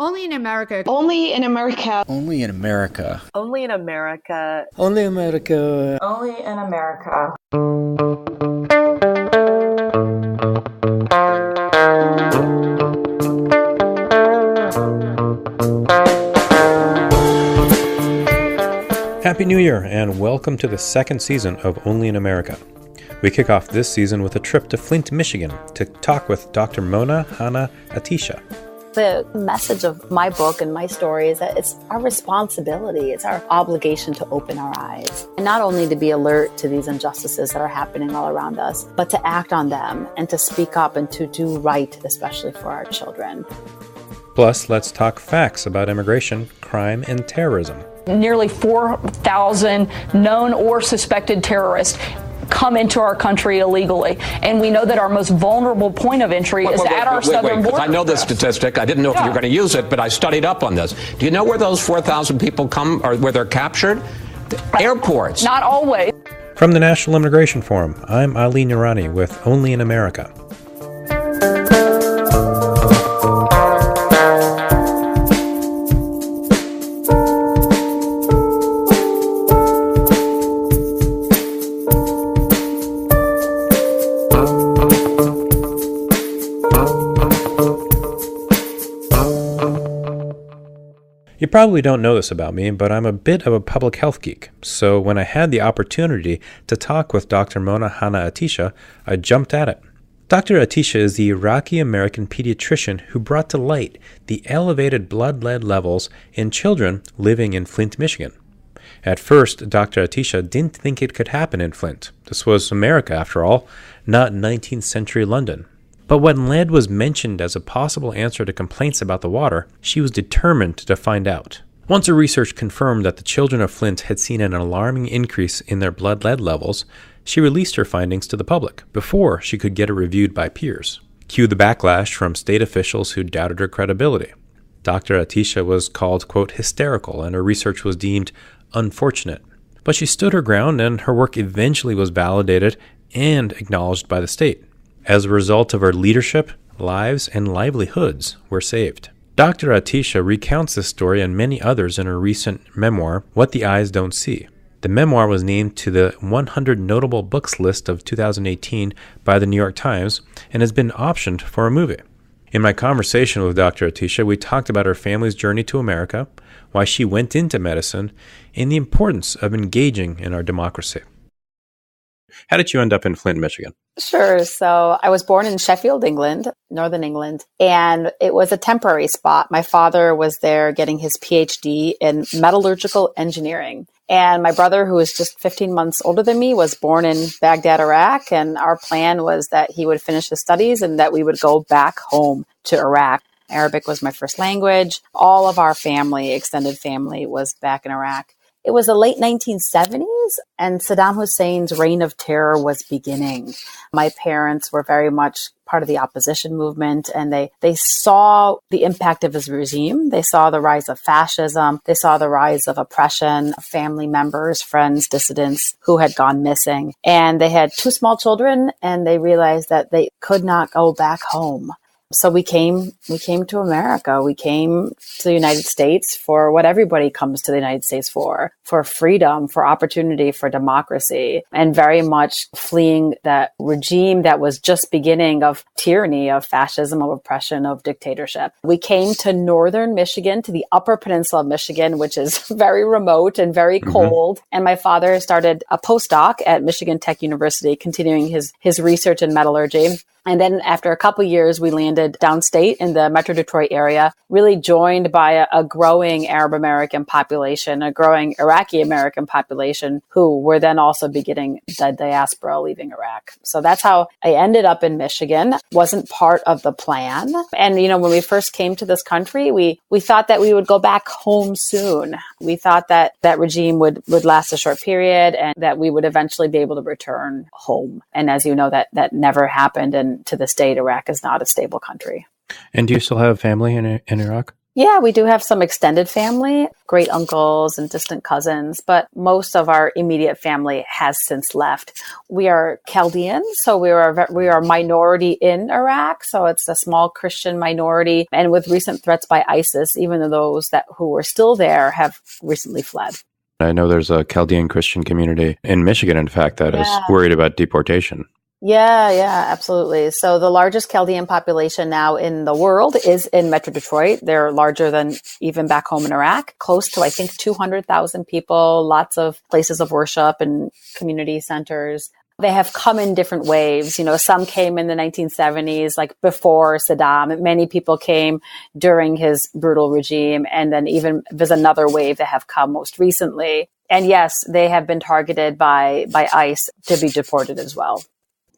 Only in America. Only in America. Only in America. Only in America. Only America. Only in America. Happy New Year, and welcome to the second season of Only in America. We kick off this season with a trip to Flint, Michigan, to talk with Dr. Mona Hanna-Attisha. The message of my book and my story is that it's our responsibility, it's our obligation to open our eyes. And not only to be alert to these injustices that are happening all around us, but to act on them and to speak up and to do right, especially for our children. Plus, let's talk facts about immigration, crime, and terrorism. Nearly 4,000 known or suspected terrorists come into our country illegally. And we know that our most vulnerable point of entry is at our southern border. I know this statistic. I didn't know if you were going to use it, but I studied up on this. Do you know where those 4,000 people come, or where they're captured? Airports. Not always. From the National Immigration Forum, I'm Ali Noorani with Only in America. You probably don't know this about me, but I'm a bit of a public health geek. So when I had the opportunity to talk with Dr. Mona Hanna-Attisha, I jumped at it. Dr. Attisha is the Iraqi-American pediatrician who brought to light the elevated blood lead levels in children living in Flint, Michigan. At first, Dr. Attisha didn't think it could happen in Flint. This was America, after all, not 19th century London. But when lead was mentioned as a possible answer to complaints about the water, she was determined to find out. Once her research confirmed that the children of Flint had seen an alarming increase in their blood lead levels, she released her findings to the public before she could get it reviewed by peers. Cue the backlash from state officials who doubted her credibility. Dr. Attisha was called, quote, hysterical, and her research was deemed unfortunate. But she stood her ground, and her work eventually was validated and acknowledged by the state. As a result of her leadership, lives and livelihoods were saved. Dr. Attisha recounts this story and many others in her recent memoir, What the Eyes Don't See. The memoir was named to the 100 Notable Books list of 2018 by the New York Times and has been optioned for a movie. In my conversation with Dr. Attisha, we talked about her family's journey to America, why she went into medicine, and the importance of engaging in our democracy. How did you end up in Flint, Michigan? Sure. So I was born in Sheffield, England, Northern England, and it was a temporary spot. My father was there getting his PhD in metallurgical engineering. And my brother, who was just 15 months older than me, was born in Baghdad, Iraq. And our plan was that he would finish his studies and that we would go back home to Iraq. Arabic was my first language. All of our family, extended family, was back in Iraq. It was the late 1970s, and Saddam Hussein's reign of terror was beginning. My parents were very much part of the opposition movement, and they saw the impact of his regime. They saw the rise of fascism. They saw the rise of oppression, family members, friends, dissidents who had gone missing. And they had two small children, and they realized that they could not go back home. So we came to America. We came to the United States for what everybody comes to the United States for freedom, for opportunity, for democracy, and very much fleeing that regime that was just beginning of tyranny, of fascism, of oppression, of dictatorship. We came to northern Michigan, to the Upper Peninsula of Michigan, which is very remote and very cold. And my father started a postdoc at Michigan Tech University, continuing his research in metallurgy. And then after a couple of years, we landed downstate in the Metro Detroit area, really joined by a growing Arab-American population, a growing Iraqi-American population, who were then also beginning the diaspora leaving Iraq. So that's how I ended up in Michigan. Wasn't part of the plan. And, when we first came to this country, we thought that we would go back home soon. We thought that that regime would last a short period and that we would eventually be able to return home. And as you know, that never happened. And to this date, Iraq is not a stable country. And do you still have family in Iraq? Yeah, we do have some extended family, great uncles and distant cousins, but most of our immediate family has since left. We are Chaldean, so we are a minority in Iraq, so it's a small Christian minority, and with recent threats by ISIS, even those who were still there have recently fled. I know there's a Chaldean Christian community in Michigan, in fact, that is worried about deportation. Yeah, absolutely. So the largest Chaldean population now in the world is in Metro Detroit. They're larger than even back home in Iraq, close to, I think, 200,000 people, lots of places of worship and community centers. They have come in different waves. Some came in the 1970s, like before Saddam. Many people came during his brutal regime. And then even there's another wave that have come most recently. And yes, they have been targeted by ICE to be deported as well.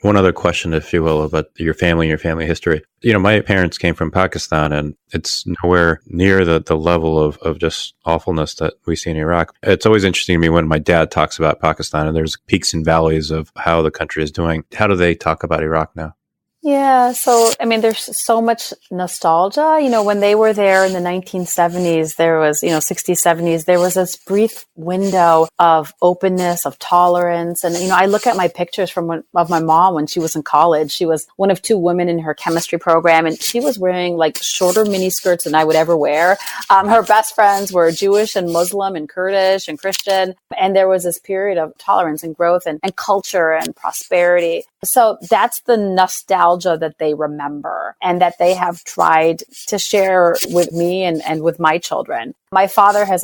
One other question, if you will, about your family and your family history. My parents came from Pakistan, and it's nowhere near the level of just awfulness that we see in Iraq. It's always interesting to me when my dad talks about Pakistan, and there's peaks and valleys of how the country is doing. How do they talk about Iraq now? Yeah. So, there's so much nostalgia. When they were there in the 1970s, there was, 60s, 70s, there was this brief window of openness, of tolerance. And, I look at my pictures of my mom when she was in college. She was one of two women in her chemistry program, and she was wearing like shorter miniskirts than I would ever wear. Her best friends were Jewish and Muslim and Kurdish and Christian. And there was this period of tolerance and growth and culture and prosperity. So that's the nostalgia that they remember and that they have tried to share with me and with my children. My father has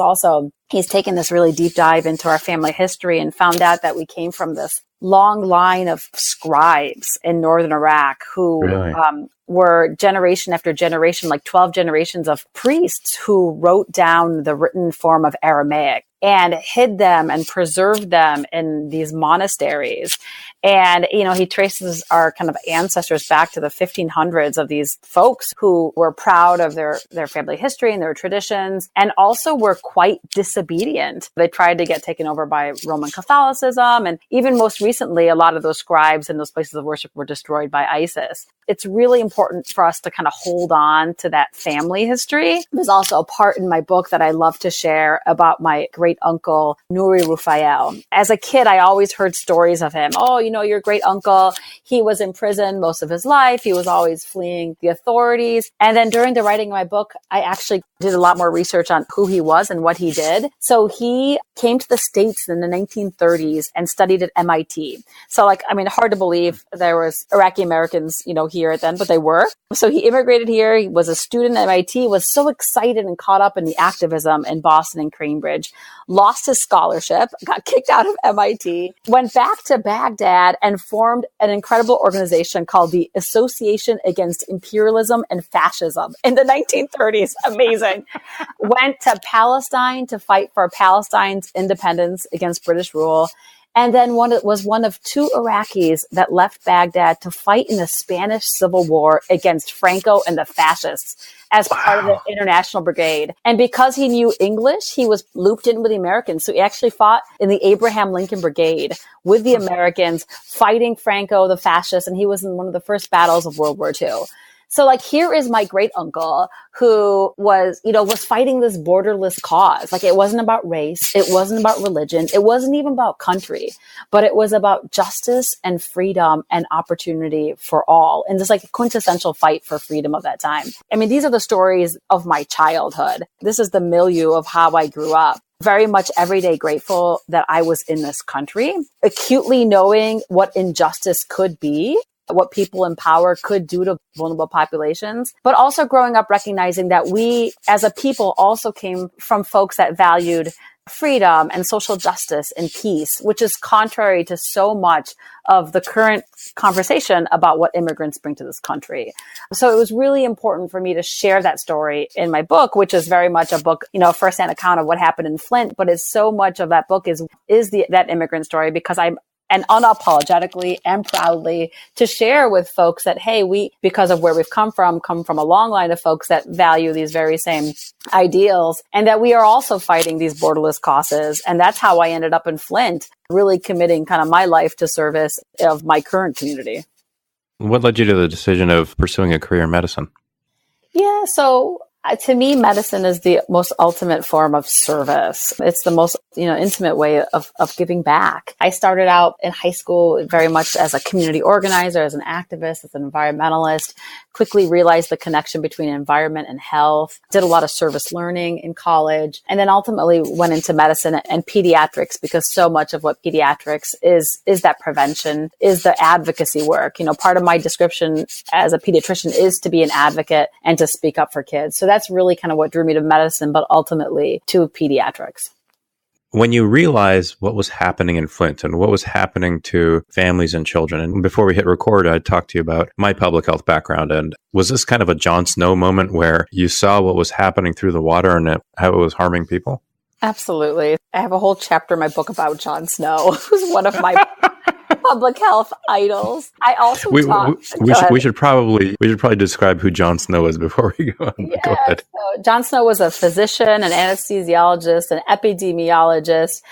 he's taken this really deep dive into our family history and found out that we came from this long line of scribes in northern Iraq who were generation after generation, like 12 generations of priests who wrote down the written form of Aramaic and hid them and preserved them in these monasteries. And, he traces our kind of ancestors back to the 1500s of these folks who were proud of their family history and their traditions, and also were quite disobedient. They tried to get taken over by Roman Catholicism. And even most recently, a lot of those scribes and those places of worship were destroyed by ISIS. It's really important for us to kind of hold on to that family history. There's also a part in my book that I love to share about my great uncle, Nuri Rufael. As a kid, I always heard stories of him. Oh, your great uncle, he was in prison most of his life. He was always fleeing the authorities. And then during the writing of my book, I actually did a lot more research on who he was and what he did. So he came to the States in the 1930s and studied at MIT. So hard to believe there was Iraqi-Americans, here then, but they were. So he immigrated here. He was a student at MIT, was so excited and caught up in the activism in Boston and Cambridge, lost his scholarship, got kicked out of MIT, went back to Baghdad and formed an incredible organization called the Association Against Imperialism and Fascism in the 1930s. Amazing. Went to Palestine to fight for Palestine's independence against British rule. And then was one of two Iraqis that left Baghdad to fight in the Spanish Civil War against Franco and the fascists as part of the International Brigade. And because he knew English, he was looped in with the Americans. So he actually fought in the Abraham Lincoln Brigade with the Americans fighting Franco, the fascists. And he was in one of the first battles of World War II. So here is my great uncle who was fighting this borderless cause. It wasn't about race. It wasn't about religion. It wasn't even about country, but it was about justice and freedom and opportunity for all. And this quintessential fight for freedom of that time. These are the stories of my childhood. This is the milieu of how I grew up. Very much everyday grateful that I was in this country, acutely knowing what injustice could be, what people in power could do to vulnerable populations, but also growing up recognizing that we as a people also came from folks that valued freedom and social justice and peace, which is contrary to so much of the current conversation about what immigrants bring to this country. So it was really important for me to share that story in my book, which is very much a book, firsthand account of what happened in Flint, but it's so much of that book is that immigrant story because I'm and unapologetically and proudly to share with folks that, hey, we, because of where we've come from a long line of folks that value these very same ideals and that we are also fighting these borderless causes. And that's how I ended up in Flint, really committing kind of my life to service of my current community. What led you to the decision of pursuing a career in medicine? Yeah, so To me, medicine is the most ultimate form of service. It's the most, intimate way of giving back. I started out in high school very much as a community organizer, as an activist, as an environmentalist, quickly realized the connection between environment and health, did a lot of service learning in college, and then ultimately went into medicine and pediatrics, because so much of what pediatrics is that prevention, is the advocacy work. Part of my description as a pediatrician is to be an advocate and to speak up for kids. So that's really kind of what drew me to medicine, but ultimately to pediatrics. When you realize what was happening in Flint and what was happening to families and children, and before we hit record, I talked to you about my public health background. And was this kind of a Jon Snow moment where you saw what was happening through the water and how it was harming people? Absolutely. I have a whole chapter in my book about Jon Snow, who's one of my public health idols. I also we should probably describe who Jon Snow is before we go on. Yes. Go ahead. So Jon Snow was a physician, an anesthesiologist, an epidemiologist,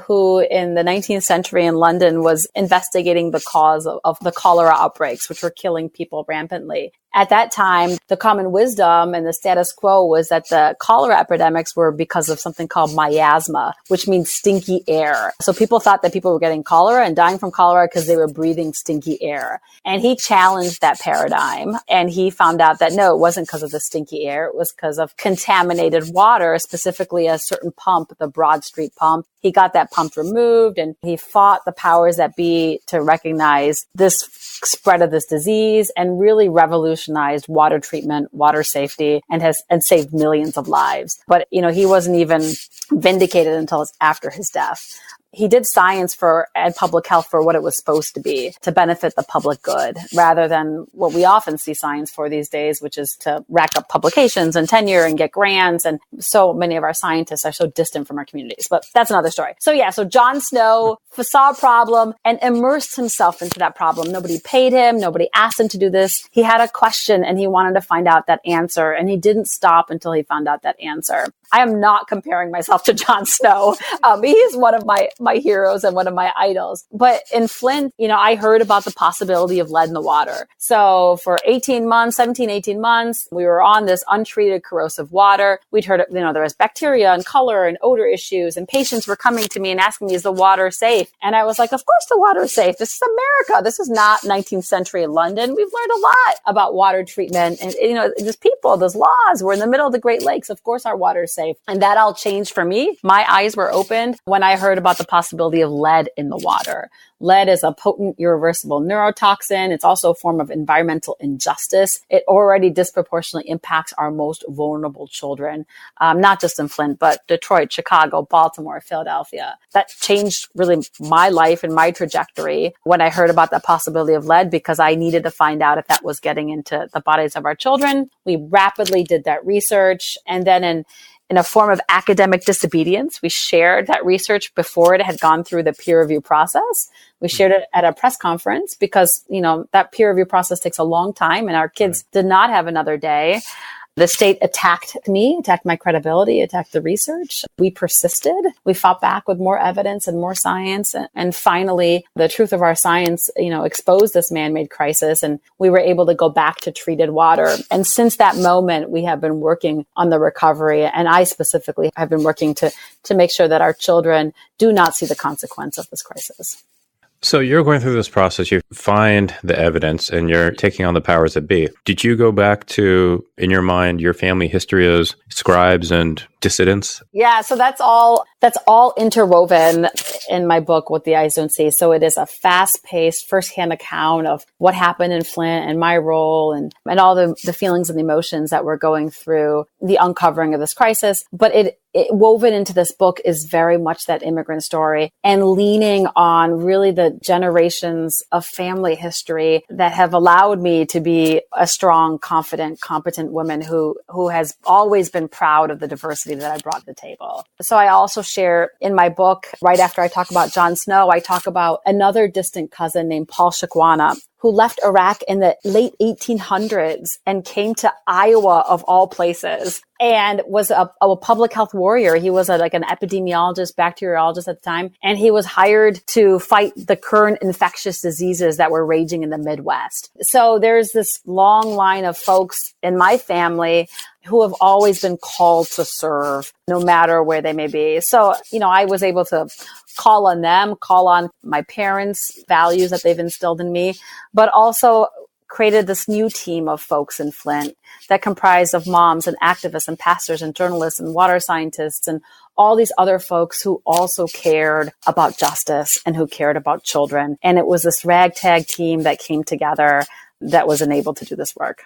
who in the 19th century in London was investigating the cause of the cholera outbreaks, which were killing people rampantly. At that time, the common wisdom and the status quo was that the cholera epidemics were because of something called miasma, which means stinky air. So people thought that people were getting cholera and dying from cholera because they were breathing stinky air. And he challenged that paradigm, and he found out that no, it wasn't because of the stinky air. It was because of contaminated water, specifically a certain pump, the Broad Street pump. He got that pump removed, and he fought the powers that be to recognize this spread of this disease and really revolutionized water treatment, water safety, and saved millions of lives. But, he wasn't even vindicated until after his death. He did science and public health for what it was supposed to be, to benefit the public good, rather than what we often see science for these days, which is to rack up publications and tenure and get grants. And so many of our scientists are so distant from our communities. But that's another story. So Jon Snow saw a problem and immersed himself into that problem. Nobody paid him. Nobody asked him to do this. He had a question and he wanted to find out that answer. And he didn't stop until he found out that answer. I am not comparing myself to Jon Snow. He is one of my heroes and one of my idols. But in Flint, I heard about the possibility of lead in the water. So for 18 months, we were on this untreated corrosive water. We'd heard, there was bacteria and color and odor issues, and patients were coming to me and asking me, is the water safe? And I was like, of course the water is safe. This is America. This is not 19th century London. We've learned a lot about water treatment. And, there's people, there's laws. We're in the middle of the Great Lakes. Of course our water is safe. And that all changed for me. My eyes were opened when I heard about the possibility of lead in the water. Lead is a potent, irreversible neurotoxin. It's also a form of environmental injustice. It already disproportionately impacts our most vulnerable children, not just in Flint, but Detroit, Chicago, Baltimore, Philadelphia. That changed really my life and my trajectory when I heard about the possibility of lead, because I needed to find out if that was getting into the bodies of our children. We rapidly did that research. And then in a form of academic disobedience, we shared that research before it had gone through the peer review process. We shared it at a press conference because, that peer review process takes a long time and our kids did not have another day. The state attacked me, attacked my credibility, attacked the research. We persisted. We fought back with more evidence and more science. And finally, the truth of our science, exposed this man-made crisis, and we were able to go back to treated water. And since that moment, we have been working on the recovery. And I specifically have been working to make sure that our children do not see the consequence of this crisis. So you're going through this process, you find the evidence, and you're taking on the powers that be. Did you go back to, in your mind, your family history as scribes and dissidents? Yeah, so that's all interwoven in my book, What the Eyes Don't See. So it is a fast-paced, firsthand account of what happened in Flint and my role and all the feelings and the emotions that we're going through the uncovering of this crisis. But it woven into this book is very much that immigrant story and leaning on really the generations of family history that have allowed me to be a strong, confident, competent woman who has always been proud of the diversity that I brought to the table. So I also share in my book, right after I talk about Jon Snow, I talk about another distant cousin named Paul Shakwana, who left Iraq in the late 1800s and came to Iowa, of all places, and was a public health warrior. He was like an epidemiologist, bacteriologist at the time, and he was hired to fight the current infectious diseases that were raging in the Midwest. So there's this long line of folks in my family who have always been called to serve, no matter where they may be. So, I was able to call on them, call on my parents' values that they've instilled in me, but also created this new team of folks in Flint that comprised of moms and activists and pastors and journalists and water scientists and all these other folks who also cared about justice and who cared about children. And it was this ragtag team that came together that was enabled to do this work.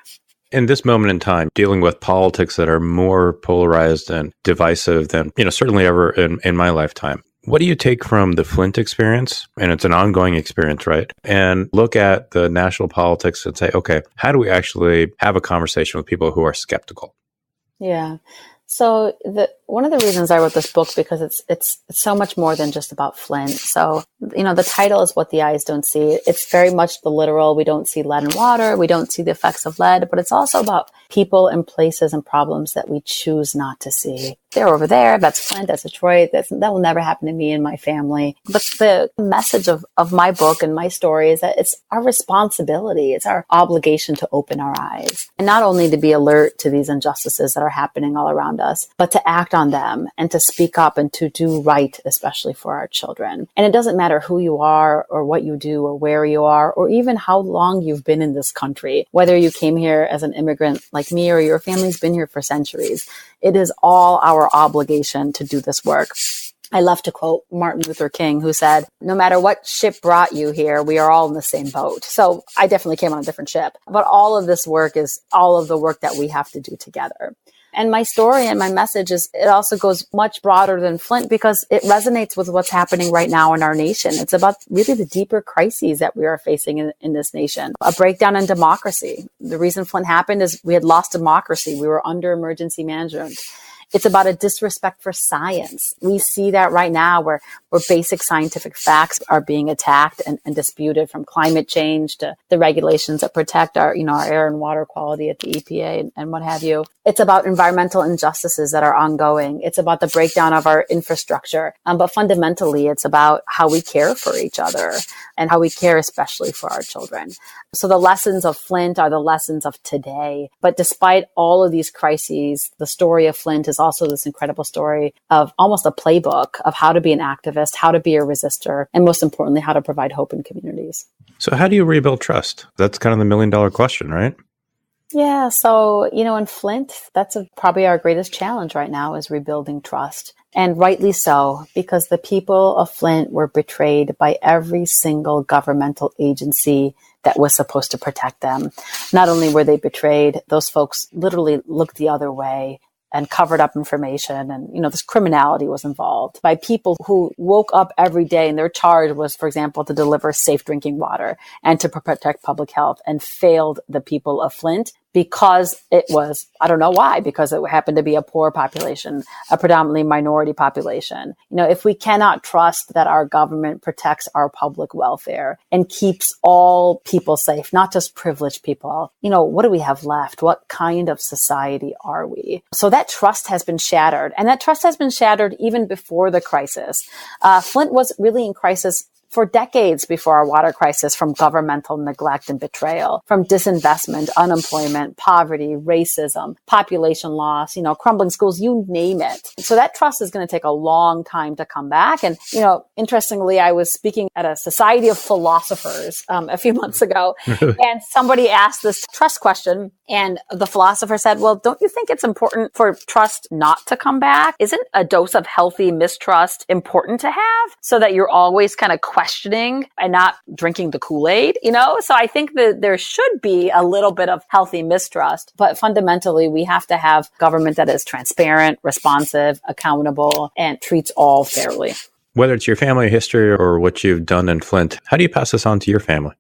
In this moment in time, dealing with politics that are more polarized and divisive than, certainly ever in my lifetime, what do you take from the Flint experience? And it's an ongoing experience, right? And look at the national politics and say, okay, how do we actually have a conversation with people who are skeptical? Yeah. So one of the reasons I wrote this book, because it's so much more than just about Flint. So, the title is What the Eyes Don't See. It's very much the literal. We don't see lead in water. We don't see the effects of lead, but it's also about people and places and problems that we choose not to see. They're over there. That's Flint. That's Detroit. That will never happen to me and my family. But the message of my book and my story is that it's our responsibility. It's our obligation to open our eyes, and not only to be alert to these injustices that are happening all around us, but to act on them and to speak up and to do right, especially for our children. And it doesn't matter who you are or what you do or where you are, or even how long you've been in this country, whether you came here as an immigrant like me or your family's been here for centuries. It is all our obligation to do this work. I love to quote Martin Luther King, who said, no matter what ship brought you here, we are all in the same boat. So I definitely came on a different ship, but all of this work is all of the work that we have to do together. And my story and my message it also goes much broader than Flint, because it resonates with what's happening right now in our nation. It's about really the deeper crises that we are facing in this nation. A breakdown in democracy. The reason Flint happened is we had lost democracy. We were under emergency management. It's about a disrespect for science. We see that right now where basic scientific facts are being attacked and disputed, from climate change to the regulations that protect our air and water quality at the EPA and what have you. It's about environmental injustices that are ongoing. It's about the breakdown of our infrastructure. But fundamentally, it's about how we care for each other and how we care especially for our children. So the lessons of Flint are the lessons of today. But despite all of these crises, the story of Flint is also this incredible story of almost a playbook of how to be an activist, how to be a resistor, and most importantly, how to provide hope in communities. So how do you rebuild trust? That's kind of the million-dollar question, right? Yeah. So, in Flint, that's probably our greatest challenge right now, is rebuilding trust. And rightly so, because the people of Flint were betrayed by every single governmental agency that was supposed to protect them. Not only were they betrayed, those folks literally looked the other way and covered up information. And, this criminality was involved by people who woke up every day and their charge was, for example, to deliver safe drinking water and to protect public health, and failed the people of Flint because it was, I don't know why, because it happened to be a poor population, a predominantly minority population. If we cannot trust that our government protects our public welfare and keeps all people safe, not just privileged people, what do we have left? What kind of society are we? So that trust has been shattered, and that trust has been shattered even before the crisis. Flint was really in crisis for decades before our water crisis, from governmental neglect and betrayal, from disinvestment, unemployment, poverty, racism, population loss, crumbling schools, you name it. So that trust is going to take a long time to come back. And, interestingly, I was speaking at a society of philosophers a few months ago, and somebody asked this trust question, and the philosopher said, well, don't you think it's important for trust not to come back? Isn't a dose of healthy mistrust important to have, so that you're always kind of questioning and not drinking the Kool-Aid, So I think that there should be a little bit of healthy mistrust, but fundamentally we have to have government that is transparent, responsive, accountable, and treats all fairly. Whether it's your family history or what you've done in Flint, how do you pass this on to your family?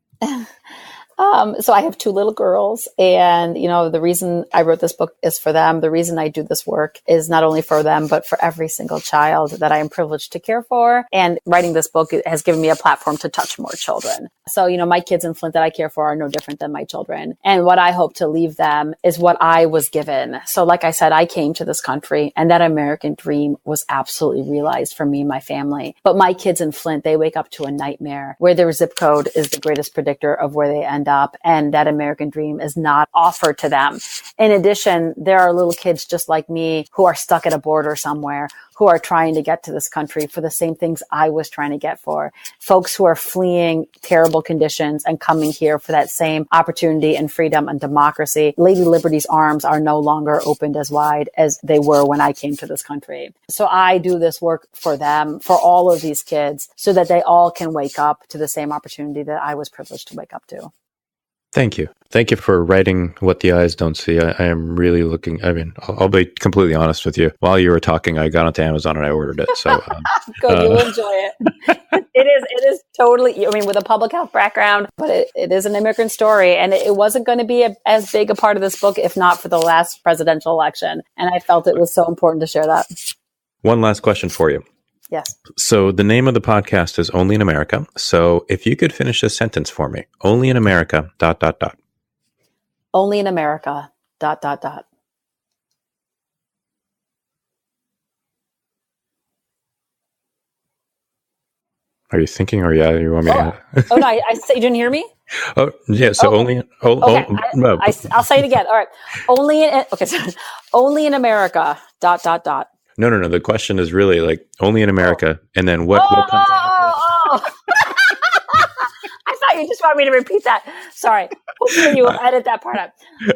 So I have two little girls, and, the reason I wrote this book is for them. The reason I do this work is not only for them, but for every single child that I am privileged to care for. And writing this book has given me a platform to touch more children. So, my kids in Flint that I care for are no different than my children. And what I hope to leave them is what I was given. So like I said, I came to this country and that American dream was absolutely realized for me and my family. But my kids in Flint, they wake up to a nightmare where their zip code is the greatest predictor of where they end up. And that American dream is not offered to them. In addition, there are little kids just like me who are stuck at a border somewhere, who are trying to get to this country for the same things I was trying to get for. Folks who are fleeing terrible conditions and coming here for that same opportunity and freedom and democracy. Lady Liberty's arms are no longer opened as wide as they were when I came to this country. So I do this work for them, for all of these kids, so that they all can wake up to the same opportunity that I was privileged to wake up to. Thank you. Thank you for writing what the eyes don't see. I am really looking, I'll be completely honest with you. While you were talking, I got onto Amazon and I ordered it. So good, you'll enjoy it. It is totally, with a public health background, but it is an immigrant story. And it wasn't going to be as big a part of this book, if not for the last presidential election. And I felt it was so important to share that. One last question for you. Yes. So the name of the podcast is Only in America. So if you could finish this sentence for me, only in America, ... Only in America, ... Are you thinking, or you want me to? Oh no, I say you didn't hear me? Oh yeah. So only. Okay. I'll say it again. All right. Only in America, ... No. The question is really like only in America, and then what comes after? I thought you just wanted me to repeat that. Sorry. Hopefully you will edit that part out.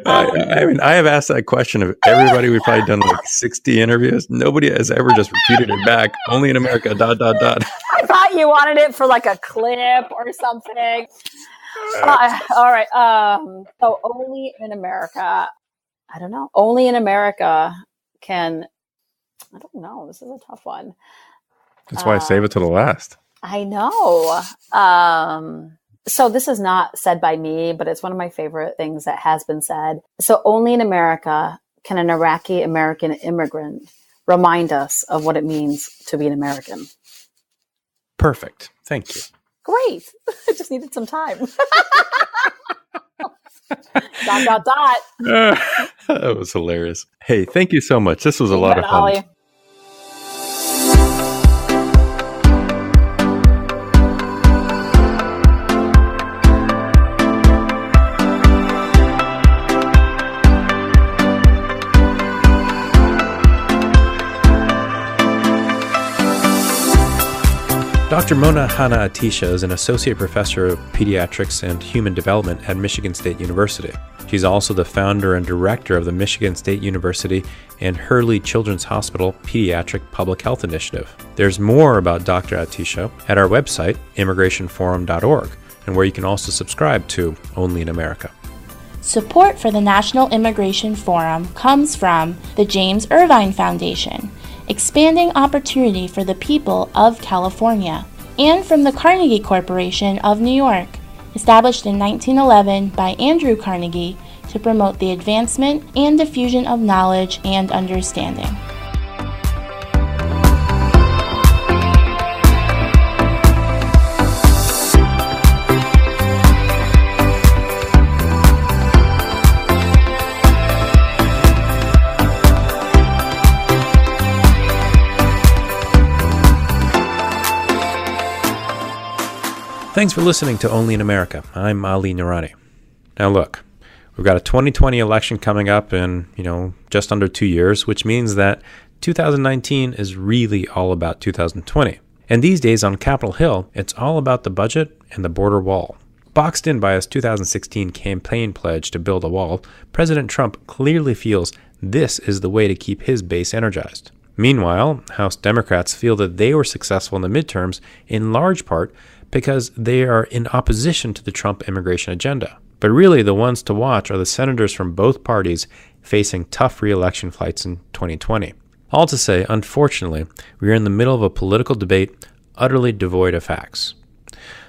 I have asked that question of everybody. We've probably done like 60 interviews. Nobody has ever just repeated it back. Only in America, ... I thought you wanted it for like a clip or something. All right. So only in America. I don't know. Only in America can. I don't know. This is a tough one. That's why I save it to the last. I know. So this is not said by me, but it's one of my favorite things that has been said. So only in America can an Iraqi-American immigrant remind us of what it means to be an American. Perfect. Thank you. Great. I just needed some time. ... That was hilarious. Hey, thank you so much. This was a lot of fun. Ollie. Dr. Mona Hanna-Attisha is an associate professor of pediatrics and human development at Michigan State University. She's also the founder and director of the Michigan State University and Hurley Children's Hospital Pediatric Public Health Initiative. There's more about Dr. Attisha at our website, immigrationforum.org, and where you can also subscribe to Only in America. Support for the National Immigration Forum comes from the James Irvine Foundation, expanding opportunity for the people of California, and from the Carnegie Corporation of New York, established in 1911 by Andrew Carnegie to promote the advancement and diffusion of knowledge and understanding. Thanks for listening to Only in America. I'm Ali Noorani. Now look, we've got a 2020 election coming up in, just under 2 years, which means that 2019 is really all about 2020. And these days on Capitol Hill, it's all about the budget and the border wall. Boxed in by his 2016 campaign pledge to build a wall, President Trump clearly feels this is the way to keep his base energized. Meanwhile, House Democrats feel that they were successful in the midterms in large part because they are in opposition to the Trump immigration agenda. But really, the ones to watch are the senators from both parties facing tough re-election fights in 2020. All to say, unfortunately, we are in the middle of a political debate utterly devoid of facts.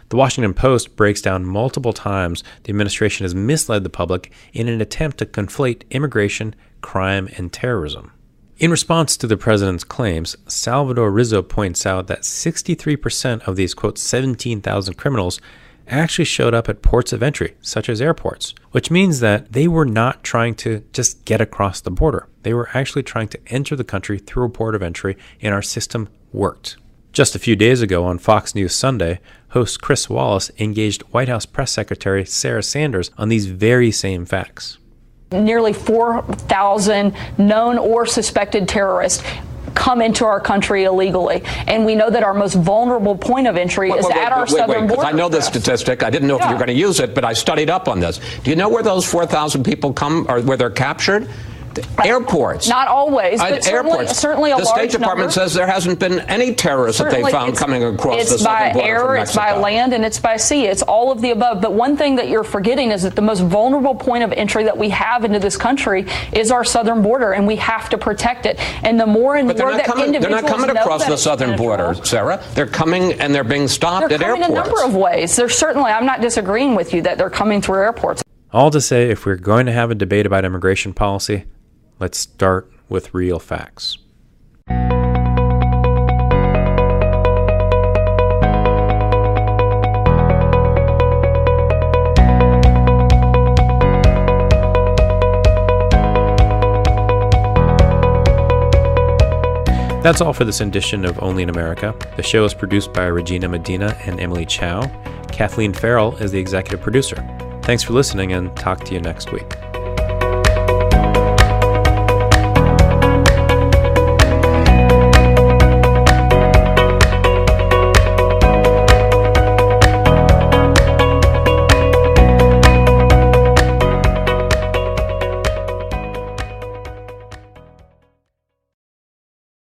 The Washington Post breaks down multiple times the administration has misled the public in an attempt to conflate immigration, crime, and terrorism. In response to the president's claims, Salvador Rizzo points out that 63% of these, quote, 17,000 criminals actually showed up at ports of entry, such as airports, which means that they were not trying to just get across the border. They were actually trying to enter the country through a port of entry, and our system worked. Just a few days ago on Fox News Sunday, host Chris Wallace engaged White House Press Secretary Sarah Sanders on these very same facts. Nearly 4,000 known or suspected terrorists come into our country illegally. And we know that our most vulnerable point of entry is at our southern border. I know this statistic. I didn't know if you were going to use it, but I studied up on this. Do you know where those 4,000 people come, or where they're captured? Airports. Not always, but certainly a large number. The State Department says there hasn't been any terrorists that they found coming across the southern border from Mexico. It's by air, it's by land, and it's by sea. It's all of the above. But one thing that you're forgetting is that the most vulnerable point of entry that we have into this country is our southern border, and we have to protect it. And the more and more that individuals they're not coming across the southern border, Sarah. They're coming and they're being stopped at airports. They're coming a number of ways. There's certainly, I'm not disagreeing with you that they're coming through airports. All to say, if we're going to have a debate about immigration policy, let's start with real facts. That's all for this edition of Only in America. The show is produced by Regina Medina and Emily Chow. Kathleen Farrell is the executive producer. Thanks for listening, and talk to you next week.